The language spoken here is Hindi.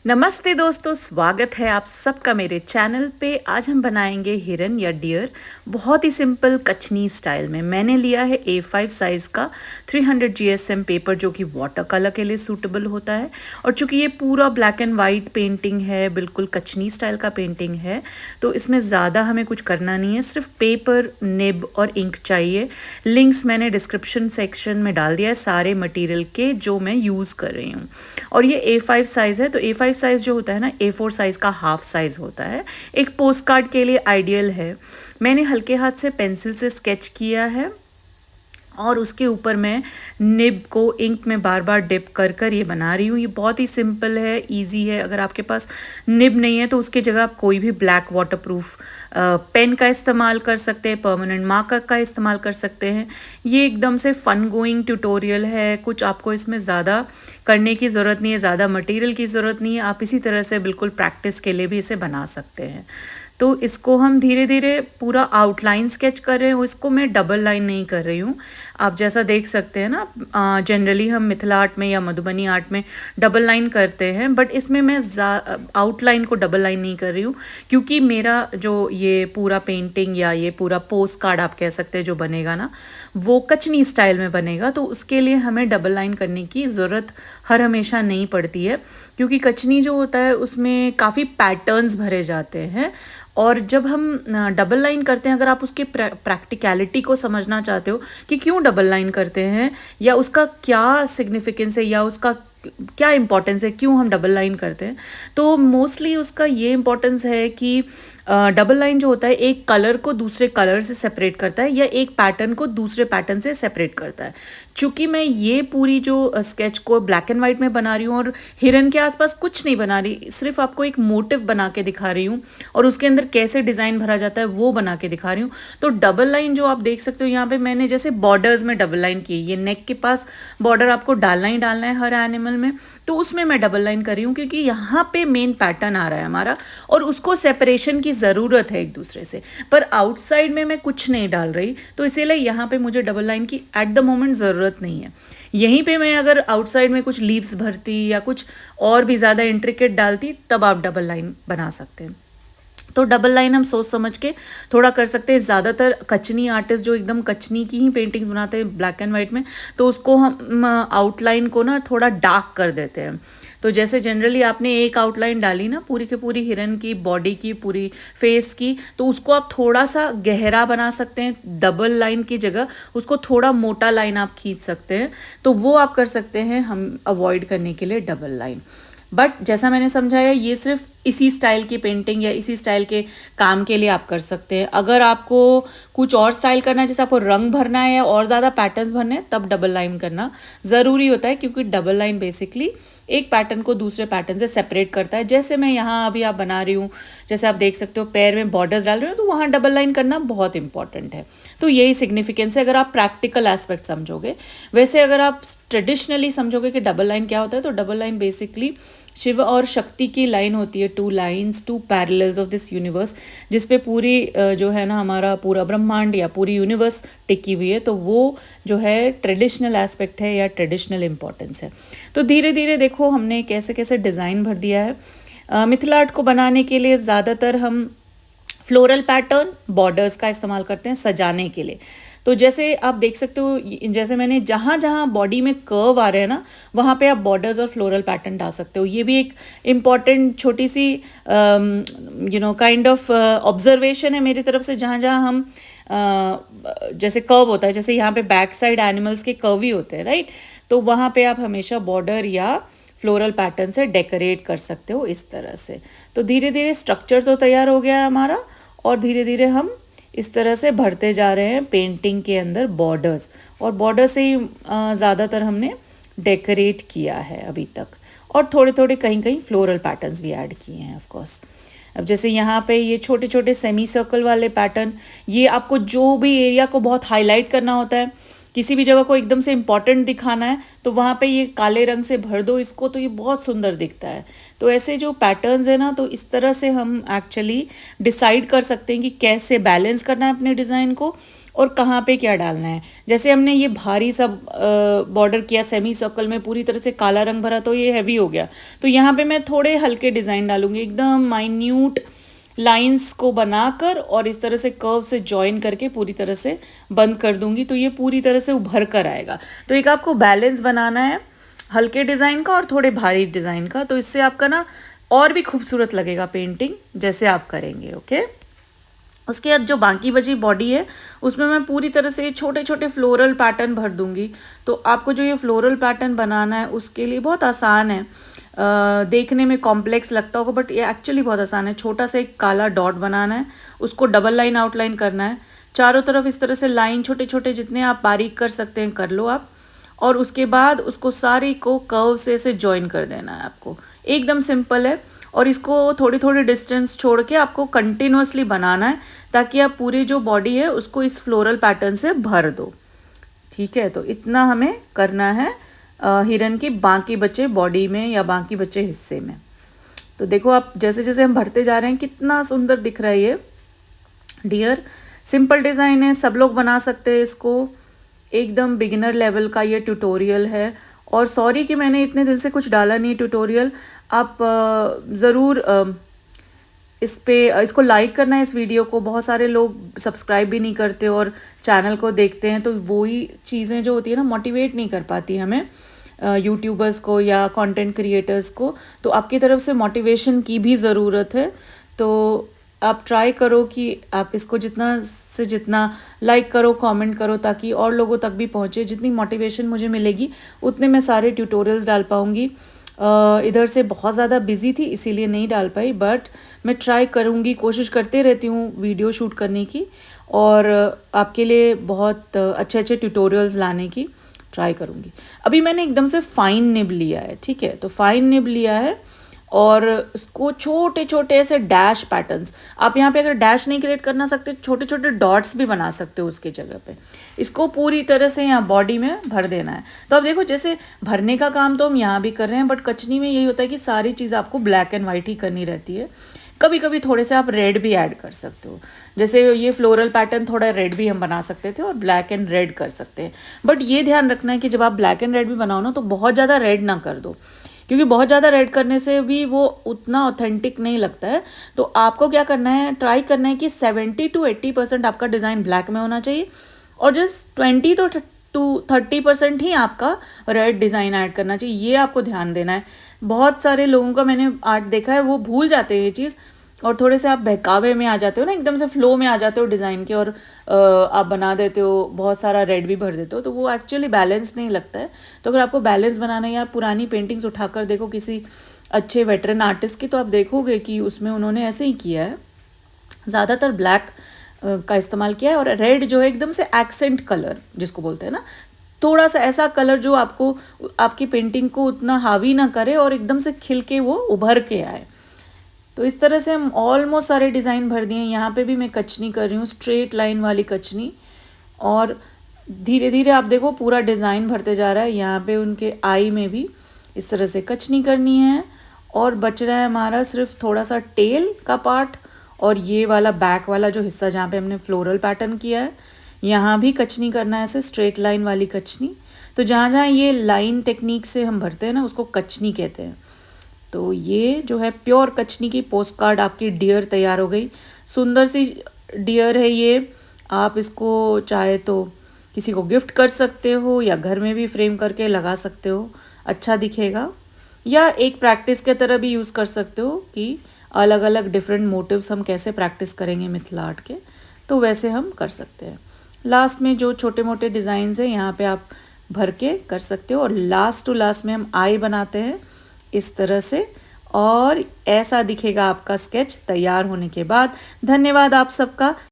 नमस्ते दोस्तों, स्वागत है आप सबका मेरे चैनल पे। आज हम बनाएंगे हिरन या डियर बहुत ही सिंपल कचनी स्टाइल में। मैंने लिया है A5 साइज़ का 300 GSM पेपर जो कि वाटर कलर के लिए सूटेबल होता है। और चूंकि ये पूरा ब्लैक एंड वाइट पेंटिंग है, बिल्कुल कचनी स्टाइल का पेंटिंग है, तो इसमें ज़्यादा हमें कुछ करना नहीं है, सिर्फ पेपर, निब और इंक चाहिए। लिंक्स मैंने डिस्क्रिप्शन सेक्शन में डाल दिया है सारे मटेरियल के जो मैं यूज़ कर रही हूँ। और ये A5 साइज़ है, तो A5 साइज़ जो होता है ना, A4 साइज़ का हाफ साइज़ होता है। एक पोस्ट कार्ड के लिए आइडियल है। मैंने हल्के हाथ से पेंसिल से स्केच किया है और उसके ऊपर मैं निब को इंक में बार बार डिप कर कर ये बना रही हूँ। ये बहुत ही सिंपल है, इजी है। अगर आपके पास निब नहीं है तो उसकी जगह आप कोई भी ब्लैक वाटरप्रूफ पेन का इस्तेमाल कर सकते हैं, परमानेंट मार्कर का इस्तेमाल कर सकते हैं। ये एकदम से फन गोइंग ट्यूटोरियल है, कुछ आपको इसमें ज़्यादा करने की ज़रूरत नहीं है, ज़्यादा मटेरियल की ज़रूरत नहीं है। आप इसी तरह से बिल्कुल प्रैक्टिस के लिए भी इसे बना सकते हैं। तो इसको हम धीरे धीरे पूरा आउटलाइन स्केच कर रहे हैं। इसको मैं डबल लाइन नहीं कर रही हूँ। आप जैसा देख सकते हैं ना, जनरली हम मिथिला आर्ट में या मधुबनी आर्ट में डबल लाइन करते हैं, बट इसमें मैं आउटलाइन को डबल लाइन नहीं कर रही हूँ, क्योंकि मेरा जो ये पूरा पेंटिंग या ये पूरा पोस्ट कार्ड आप कह सकते हैं जो बनेगा ना, वो कचनी स्टाइल में बनेगा। तो उसके लिए हमें डबल लाइन करने की ज़रूरत हर हमेशा नहीं पड़ती है, क्योंकि कचनी जो होता है उसमें काफ़ी पैटर्न्स भरे जाते हैं। और जब हम डबल लाइन करते हैं, अगर आप उसके प्रैक्टिकलिटी को समझना चाहते हो कि क्यों डबल लाइन करते हैं या उसका क्या सिग्निफिकेंस है या उसका क्या इंपॉर्टेंस है, क्यों हम डबल लाइन करते हैं, तो मोस्टली उसका ये इंपॉर्टेंस है कि डबल लाइन जो होता है एक कलर को दूसरे कलर से सेपरेट करता है या एक पैटर्न को दूसरे पैटर्न से सेपरेट करता है। चूँकि मैं ये पूरी जो स्केच को ब्लैक एंड वाइट में बना रही हूँ और हिरन के आसपास कुछ नहीं बना रही, सिर्फ आपको एक मोटिव बना के दिखा रही हूँ और उसके अंदर कैसे डिज़ाइन भरा जाता है वो बना के दिखा रही हूँ। तो डबल लाइन जो आप देख सकते हो यहाँ पे, मैंने जैसे बॉर्डर्स में डबल लाइन की, ये नेक के पास बॉर्डर आपको डालना ही डालना है हर एनिमल में, तो उसमें मैं डबल लाइन कर रही हूँ क्योंकि यहाँ पे मेन पैटर्न आ रहा है हमारा और उसको सेपरेशन की ज़रूरत है एक दूसरे से। पर आउटसाइड में मैं कुछ नहीं डाल रही, तो इसीलिए यहाँ पे मुझे डबल लाइन की एट द मोमेंट ज़रूरत नहीं है। यहीं पे मैं अगर आउटसाइड में कुछ लीव्स भरती या कुछ और भी ज़्यादा इंट्रिकेट डालती, तब आप डबल लाइन बना सकते हैं। तो डबल लाइन हम सोच समझ के थोड़ा कर सकते हैं। ज़्यादातर कचनी आर्टिस्ट जो एकदम कचनी की ही पेंटिंग्स बनाते हैं ब्लैक एंड वाइट में, तो उसको हम आउटलाइन को ना थोड़ा डार्क कर देते हैं। तो जैसे जनरली आपने एक आउटलाइन डाली ना पूरी की पूरी हिरन की बॉडी की, पूरी फेस की, तो उसको आप थोड़ा सा गहरा बना सकते हैं। डबल लाइन की जगह उसको थोड़ा मोटा लाइन आप खींच सकते हैं, तो वो आप कर सकते हैं हम अवॉइड करने के लिए डबल लाइन। बट जैसा मैंने समझाया, ये सिर्फ इसी स्टाइल की पेंटिंग या इसी स्टाइल के काम के लिए आप कर सकते हैं। अगर आपको कुछ और स्टाइल करना है, जैसे आपको रंग भरना है या और ज़्यादा पैटर्न्स भरने हैं, तब डबल लाइन करना ज़रूरी होता है, क्योंकि डबल लाइन बेसिकली एक पैटर्न को दूसरे पैटर्न से सेपरेट करता है। जैसे मैं यहाँ अभी आप बना रही हूँ, जैसे आप देख सकते हो पैर में बॉर्डर्स डाल रहे हो, तो वहाँ डबल लाइन करना बहुत इंपॉर्टेंट है। तो यही सिग्निफिकेंस है अगर आप प्रैक्टिकल एस्पेक्ट समझोगे। वैसे अगर आप ट्रेडिशनली समझोगे कि डबल लाइन क्या होता है, तो डबल लाइन बेसिकली शिव और शक्ति की लाइन होती है, two lines, two parallels of this universe, जिसपे पूरी जो है ना हमारा पूरा ब्रह्मांड या पूरी यूनिवर्स टिकी हुई है। तो वो जो है ट्रेडिशनल एस्पेक्ट है या ट्रेडिशनल इम्पोर्टेंस है। तो धीरे धीरे देखो हमने कैसे कैसे डिज़ाइन भर दिया है। मिथिला आर्ट को बनाने के लिए ज़्यादातर हम फ्लोरल पैटर्न, बॉर्डर्स का इस्तेमाल करते हैं सजाने के लिए। तो जैसे आप देख सकते हो, जैसे मैंने जहाँ जहाँ बॉडी में कर्व आ रहे हैं ना, वहाँ पे आप बॉर्डर्स और फ्लोरल पैटर्न डाल सकते हो। ये भी एक इम्पॉर्टेंट छोटी सी काइंड ऑफ ऑब्जर्वेशन है मेरी तरफ से। जहाँ जहाँ हम जैसे कर्व होता है, जैसे यहाँ पे बैक साइड एनिमल्स के कर्व ही होते हैं, राइट, तो वहाँ पे आप हमेशा बॉर्डर या फ्लोरल पैटर्न से डेकोरेट कर सकते हो इस तरह से। तो धीरे धीरे स्ट्रक्चर तो तैयार हो गया है हमारा, और धीरे धीरे हम इस तरह से भरते जा रहे हैं पेंटिंग के अंदर बॉर्डर्स, और बॉर्डर से ही ज़्यादातर हमने डेकोरेट किया है अभी तक, और थोड़े थोड़े कहीं कहीं फ्लोरल पैटर्न्स भी ऐड किए हैं ऑफ कोर्स। अब जैसे यहाँ पे ये छोटे छोटे सेमी सर्कल वाले पैटर्न, ये आपको जो भी एरिया को बहुत हाईलाइट करना होता है, किसी भी जगह को एकदम से इम्पॉर्टेंट दिखाना है, तो वहाँ पे ये काले रंग से भर दो इसको, तो ये बहुत सुंदर दिखता है। तो ऐसे जो पैटर्न्स है ना, तो इस तरह से हम एक्चुअली डिसाइड कर सकते हैं कि कैसे बैलेंस करना है अपने डिज़ाइन को और कहाँ पे क्या डालना है। जैसे हमने ये भारी सा बॉर्डर किया सेमी सर्कल में, पूरी तरह से काला रंग भरा तो ये हैवी हो गया, तो यहाँ पे मैं थोड़े हल्के डिज़ाइन डालूंगी, एकदम माइन्यूट लाइंस को बनाकर और इस तरह से कर्व से जॉइन करके पूरी तरह से बंद कर दूंगी, तो ये पूरी तरह से उभर कर आएगा। तो एक आपको बैलेंस बनाना है हल्के डिज़ाइन का और थोड़े भारी डिज़ाइन का, तो इससे आपका ना और भी खूबसूरत लगेगा पेंटिंग जैसे आप करेंगे। ओके, उसके बाद जो बाकी बची बॉडी है उसमें मैं पूरी तरह से छोटे छोटे फ्लोरल पैटर्न भर दूंगी। तो आपको जो ये फ्लोरल पैटर्न बनाना है उसके लिए बहुत आसान है, देखने में कॉम्प्लेक्स लगता होगा बट ये एक्चुअली बहुत आसान है। छोटा सा एक काला डॉट बनाना है, उसको डबल लाइन आउटलाइन करना है, चारों तरफ इस तरह से लाइन छोटे छोटे जितने आप बारीक कर सकते हैं कर लो आप, और उसके बाद उसको सारी को कर्व से ऐसे जॉइन कर देना है आपको। एकदम सिंपल है, और इसको थोड़ी थोड़ी डिस्टेंस छोड़ के आपको कंटिन्यूअसली बनाना है ताकि आप पूरी जो बॉडी है उसको इस फ्लोरल पैटर्न से भर दो। ठीक है, तो इतना हमें करना है हिरन की बाकी बचे बॉडी में या बाकी बचे हिस्से में। तो देखो आप जैसे जैसे हम भरते जा रहे हैं कितना सुंदर दिख रहा है ये डियर। सिंपल डिज़ाइन है, सब लोग बना सकते हैं इसको, एकदम बिगिनर लेवल का ये ट्यूटोरियल है। और सॉरी कि मैंने इतने दिन से कुछ डाला नहीं ट्यूटोरियल, आप ज़रूर इसको लाइक करना है इस वीडियो को। बहुत सारे लोग सब्सक्राइब भी नहीं करते और चैनल को देखते हैं, तो वही चीज़ें जो होती है ना मोटिवेट नहीं कर पाती हमें यूट्यूबर्स को या कंटेंट क्रिएटर्स को, तो आपकी तरफ से मोटिवेशन की भी ज़रूरत है। तो आप ट्राई करो कि आप इसको जितना से जितना लाइक करो, कमेंट करो, ताकि और लोगों तक भी पहुँचे। जितनी मोटिवेशन मुझे मिलेगी उतने मैं सारे ट्यूटोरियल्स डाल पाऊँगी। इधर से बहुत ज़्यादा बिजी थी इसीलिए नहीं डाल पाई, बट मैं ट्राई करूँगी, कोशिश करते रहती हूँ वीडियो शूट करने की और आपके लिए बहुत अच्छे अच्छे ट्यूटोरियल्स लाने की ट्राई करूँगी। अभी मैंने एकदम से फाइन निब लिया है, ठीक है, तो फाइन निब लिया है और इसको छोटे छोटे ऐसे डैश पैटर्न्स, आप यहाँ पे अगर डैश नहीं क्रिएट करना सकते छोटे छोटे डॉट्स भी बना सकते हो उसके जगह पे। इसको पूरी तरह से यहाँ बॉडी में भर देना है। तो अब देखो जैसे भरने का काम तो हम यहाँ भी कर रहे हैं, बट कचनी में यही होता है कि सारी चीज़ आपको ब्लैक एंड वाइट ही करनी रहती है। कभी कभी थोड़े से आप रेड भी ऐड कर सकते हो, जैसे ये फ्लोरल पैटर्न थोड़ा रेड भी हम बना सकते थे और ब्लैक एंड रेड कर सकते हैं। बट ये ध्यान रखना है कि जब आप ब्लैक एंड रेड भी बनाओ ना तो बहुत ज़्यादा रेड ना कर दो, क्योंकि बहुत ज़्यादा रेड करने से भी वो उतना ऑथेंटिक नहीं लगता है। तो आपको क्या करना है, ट्राई करना है कि 70 to 80% आपका डिज़ाइन ब्लैक में होना चाहिए और जस्ट 20 to 30% ही आपका रेड डिज़ाइन ऐड करना चाहिए। ये आपको ध्यान देना है। बहुत सारे लोगों का मैंने आर्ट देखा है वो भूल जाते हैं ये चीज़, और थोड़े से आप बहकावे में आ जाते हो ना, एकदम से फ्लो में आ जाते हो डिज़ाइन के, और आप बना देते हो बहुत सारा रेड भी भर देते हो, तो वो एक्चुअली बैलेंस नहीं लगता है। तो अगर आपको बैलेंस बनाना है, या पुरानी पेंटिंग्स उठाकर देखो किसी अच्छे वेटरन आर्टिस्ट की, तो आप देखोगे कि उसमें उन्होंने ऐसे ही किया है, ज़्यादातर ब्लैक का इस्तेमाल किया है और रेड जो है एकदम से एक्सेंट कलर जिसको बोलते हैं ना, थोड़ा सा ऐसा कलर जो आपको आपकी पेंटिंग को उतना हावी ना करे और एकदम से खिल के वो उभर के आए। तो इस तरह से हम ऑलमोस्ट सारे डिज़ाइन भर दिए। यहाँ पे भी मैं कचनी कर रही हूँ, स्ट्रेट लाइन वाली कचनी, और धीरे धीरे आप देखो पूरा डिज़ाइन भरते जा रहा है। यहाँ पे उनके आई में भी इस तरह से कचनी करनी है, और बच रहा है हमारा सिर्फ थोड़ा सा टेल का पार्ट और ये वाला बैक वाला जो हिस्सा जहाँ पे हमने फ्लोरल पैटर्न किया है, यहाँ भी कचनी करना है ऐसे स्ट्रेट लाइन वाली कचनी। तो जहाँ जहाँ ये लाइन टेक्निक से हम भरते हैं ना उसको कचनी कहते हैं। तो ये जो है प्योर कचनी की पोस्ट कार्ड आपकी डियर तैयार हो गई। सुंदर सी डियर है ये, आप इसको चाहे तो किसी को गिफ्ट कर सकते हो या घर में भी फ्रेम करके लगा सकते हो, अच्छा दिखेगा, या एक प्रैक्टिस के तरह भी यूज़ कर सकते हो कि अलग अलग डिफरेंट मोटिव्स हम कैसे प्रैक्टिस करेंगे मिथिला आर्ट के, तो वैसे हम कर सकते हैं। लास्ट में जो छोटे मोटे डिज़ाइंस हैं यहाँ पे आप भर के कर सकते हो, और लास्ट टू लास्ट में हम आई बनाते हैं इस तरह से, और ऐसा दिखेगा आपका स्केच तैयार होने के बाद। धन्यवाद आप सबका।